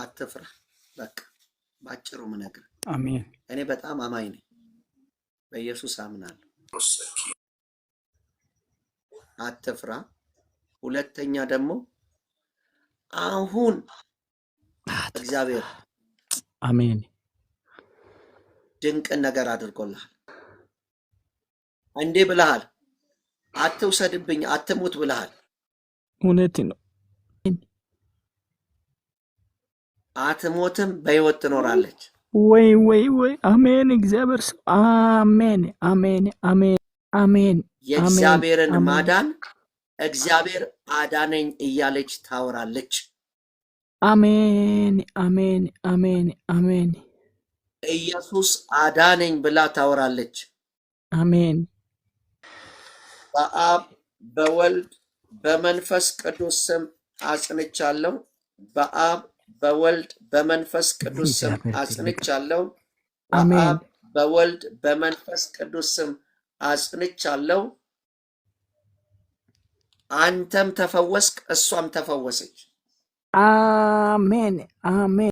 አትፍራ። በቃ ባጭሩ ምነግር አሜን። እኔ በጣም አማኝ ነኝ፣ በኢየሱስ አምናለሁ። አትፍራ። ሁለተኛ ደግሞ አሁን እግዚአብሔር አሜን ድንቅ ነገር አድርጎልሃል። እንዴ ብለሃል፣ አትውሰድብኝ፣ አትሙት ብለሃል። እውነት ነው። አትሞትም፣ በሕይወት ትኖራለች። ወይ ወይ ወይ አሜን። እግዚአብሔር ሰው አሜን አሜን አሜን አሜን። የእግዚአብሔርን ማዳን እግዚአብሔር አዳነኝ እያለች ታወራለች። አሜን አሜን አሜን አሜን። ኢየሱስ አዳነኝ ብላ ታወራለች። አሜን። በአብ በወልድ በመንፈስ ቅዱስ ስም አጽንቻለሁ። በአብ በወልድ በመንፈስ ቅዱስ ስም አጽንቻለሁ። በአብ በወልድ በመንፈስ ቅዱስ ስም አጽንቻለሁ። አንተም ተፈወስክ፣ እሷም ተፈወሰች። አሜን አሜን።